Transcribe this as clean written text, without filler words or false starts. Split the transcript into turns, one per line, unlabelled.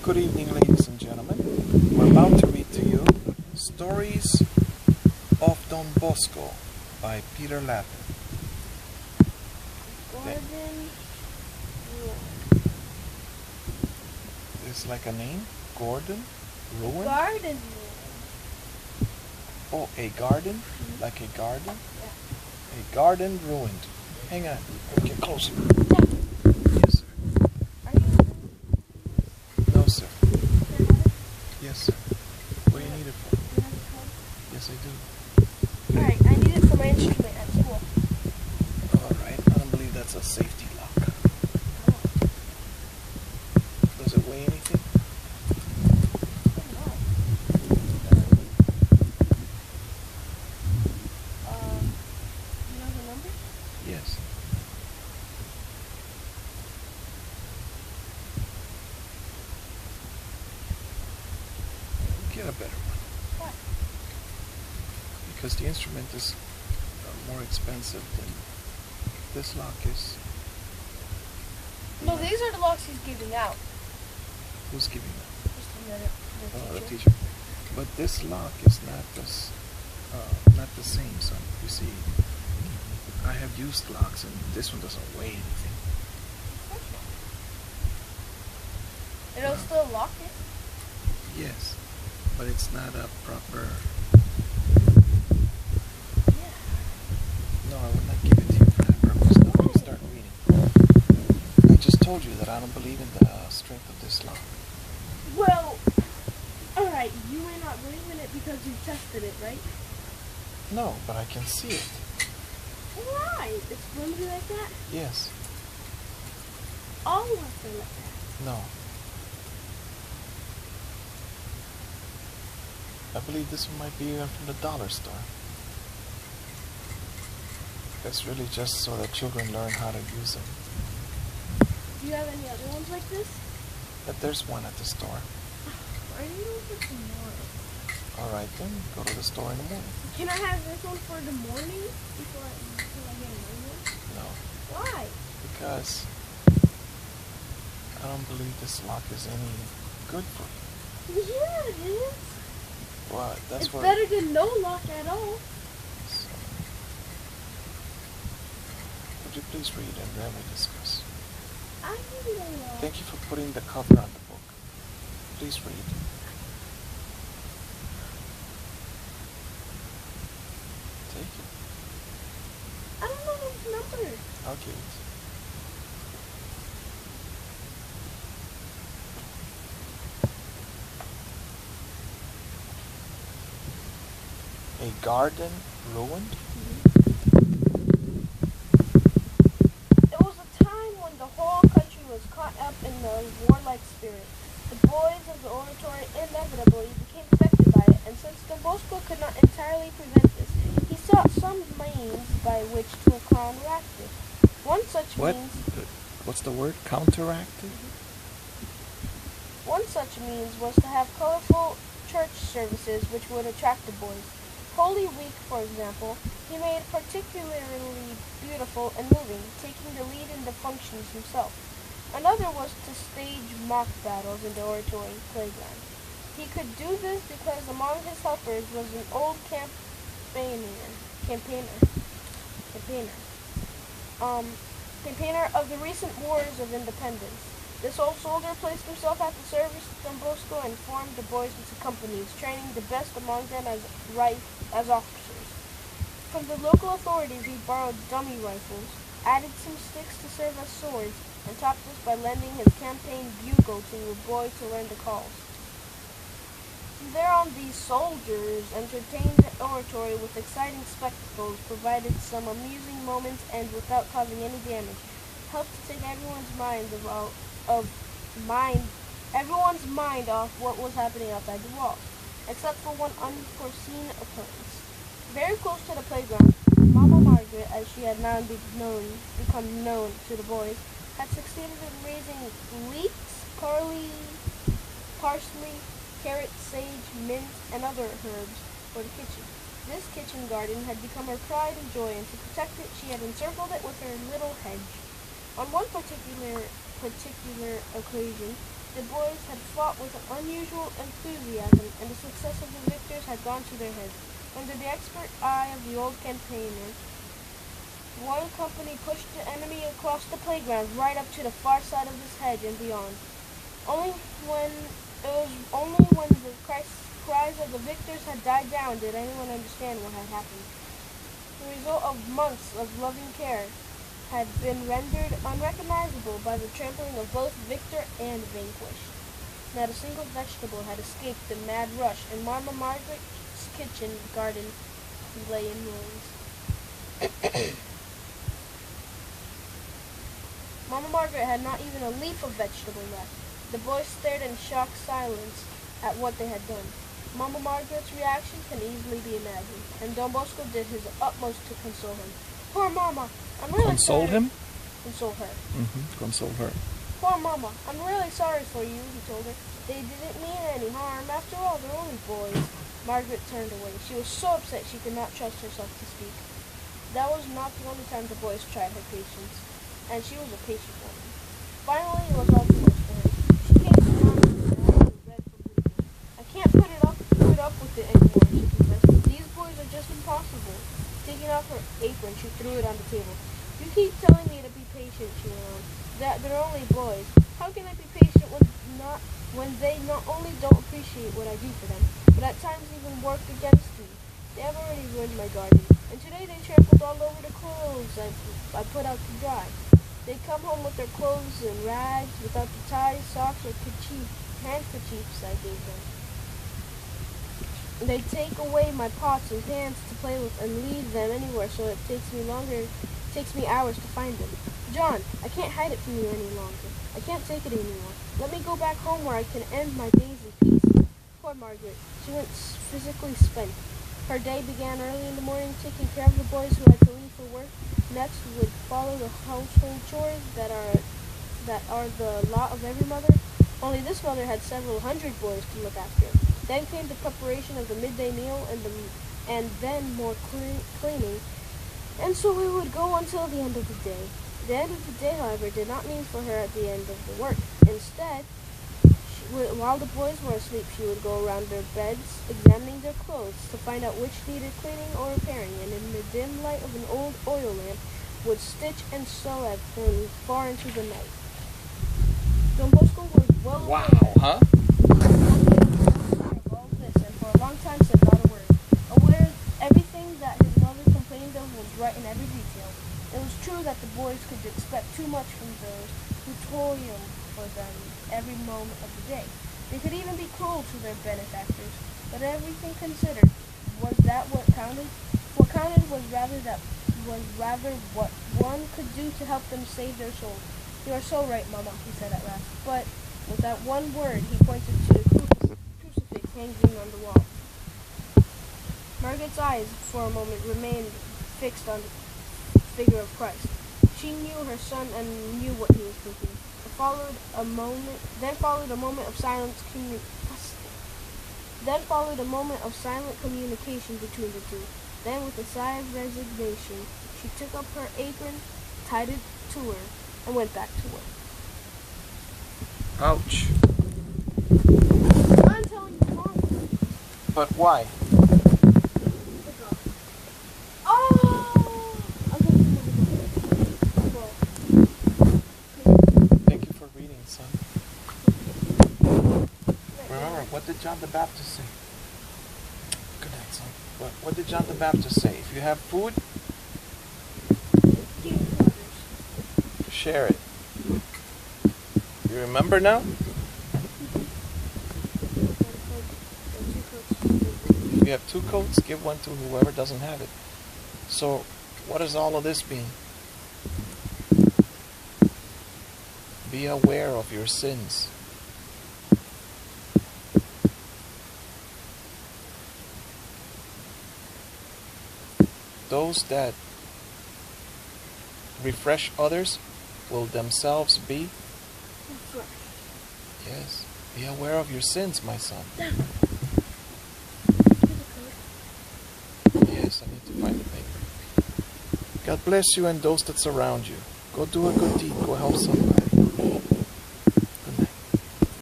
Good evening, ladies and gentlemen. We're about to read to you Stories of Don Bosco by Peter Latin.
Gordon.
It's like a name? Gordon? Ruin?
Garden.
Oh, a garden? Mm-hmm. Like a garden?
Yeah.
A garden ruined. Hang on. Get closer.
Yeah.
Yes, sir.
Are you?
No, sir. Yes, sir. What do you need it for?
Do you have a code?
Yes, I do.
Alright, I need it for my instrument at school.
Alright, I don't believe that's a safety lock. Does it weigh anything?
You know the number?
Yes. Get a better one.
What?
Because the instrument is more expensive than this lock is.
No, these are the locks he's giving out.
Who's giving that?
Just the
The
teacher.
teacher. But this lock is not the same, son. You see, I have used locks, and this one doesn't weigh anything.
It'll still lock it?
Yes, but it's not a proper.
Yeah.
No, I would not give it to you for that purpose. Now, let me start reading. I just told you that I don't believe in the strength of this lock.
Well, alright, you may not believe in it because you tested it, right?
No, but I can see it.
Why? It's flimsy like that?
Yes.
All locks are like that.
No. I believe this one might be even from the dollar store. It's really just so that children learn how to use them.
Do you have any other ones like this?
But there's one at the store.
Are you over tomorrow?
Alright then, go to the store in the morning.
Can I have this one for the morning before I get another one?
No.
Why?
Because I don't believe this lock is any good for you.
Yeah, it is.
Well, that's
It's
what.
better than no lock at all.
So, would you please read and then we discuss?
I need a lock.
Thank you for putting the cover on the book. Please read. Take it.
I don't know those numbers.
I'll give it. A garden ruined?
It was a time when the whole country was caught up in the warlike spirit. The boys of the oratory inevitably became affected by it, and since Don Bosco could not entirely prevent this, he sought some means by which to counteract it. One such means...
What's the word? Counteracted?
One such means was to have colorful church services which would attract the boys. Holy Week, for example, he made particularly beautiful and moving, taking the lead in the functions himself. Another was to stage mock battles in the oratory playground. He could do this because among his helpers was an old campaigner of the recent wars of independence. This old soldier placed himself at the service of Don Bosco and formed the boys into companies, training the best among them as officers. From the local authorities he borrowed dummy rifles, added some sticks to serve as swords, and topped this by lending his campaign bugle to a boy to learn the calls. From there on, these soldiers entertained the oratory with exciting spectacles, provided some amusing moments, and without causing any damage, helped to take everyone's mind off what was happening outside the walls, except for one unforeseen occurrence. Very close to the playground, Mama Margaret, as she had now become known to the boys, had succeeded in raising leeks, parsley, carrots, sage, mint, and other herbs for the kitchen. This kitchen garden had become her pride and joy, and to protect it, she had encircled it with her little hedge. On one particular occasion, The boys had fought with an unusual enthusiasm, and the success of the victors had gone to their heads. Under the expert eye of the old campaigner, one company pushed the enemy across the playground right up to the far side of this hedge and beyond. Only when the cries of the victors had died down did anyone understand what had happened. The result of months of loving care had been rendered unrecognizable by the trampling of both victor and vanquished. Not a single vegetable had escaped the mad rush, and Mama Margaret's kitchen garden lay in ruins. Mama Margaret had not even a leaf of vegetable left. The boys stared in shocked silence at what they had done. Mama Margaret's reaction can easily be imagined, and Don Bosco did his utmost to console him. Poor Mama, I'm really
Console
sorry.
him?
Console her.
Console her.
Poor Mama, I'm really sorry for you, he told her. They didn't mean any harm. After all, they're only boys. Margaret turned away. She was so upset she could not trust herself to speak. That was not the only time the boys tried her patience, and she was a patient woman. Finally, it was all too much for her. She came to Mama and begged for mercy. I can't put up with it anymore, she confessed. These boys are just impossible. Taking off her apron, she threw it on the table. You keep telling me to be patient, she went on. That they're only boys. How can I be patient when they not only don't appreciate what I do for them, but at times even work against me? They have already ruined my garden, and today they trampled all over the clothes I put out to dry. They come home with their clothes in rags, without the ties, socks, or handkerchiefs I gave them. They take away my pots and pans to play with and leave them anywhere, so it takes me hours to find them. John, I can't hide it from you any longer. I can't take it anymore. Let me go back home where I can end my days in peace. Poor Margaret. She went physically spent. Her day began early in the morning, taking care of the boys who had to leave for work. Next would follow the household chores that are the lot of every mother. Only this mother had several hundred boys to look after. Then came the preparation of the midday meal and then more cleaning. And so it would go until the end of the day. The end of the day, however, did not mean for her at the end of the work. Instead, while the boys were asleep, she would go around their beds, examining their clothes to find out which needed cleaning or repairing, and in the dim light of an old oil lamp, would stitch and sew at them far into the night. Don Bosco was well aware of all this, and for a long time said not a word. Aware everything that his mother complained of was right in every detail. It was true that the boys could expect too much from those who toiled for them every moment of the day. They could even be cruel to their benefactors. But everything considered, was that what counted? What counted was rather what one could do to help them save their souls. You are so right, Mama, he said at last. But without one word, he pointed to the crucifix hanging on the wall. Margaret's eyes for a moment remained fixed on the figure of Christ. She knew her son and knew what he was thinking. Then followed a moment of silent communication between the two. Then, with a sigh of resignation, she took up her apron, tied it to her, and went back to work.
Ouch.
I'm telling you, Mom.
But why? Thank you for reading, son. Remember, what did John the Baptist say? Good night, son. What did John the Baptist say? If you have food, share it. You remember now? If you have 2 coats, give one to whoever doesn't have it. So, what does all of this mean? Be aware of your sins. Those that refresh others will themselves be
refreshed.
Yes. Be aware of your sins, my son. Yes, I need to find the paper. God bless you and those that surround you. Go do a good deed. Go help somebody.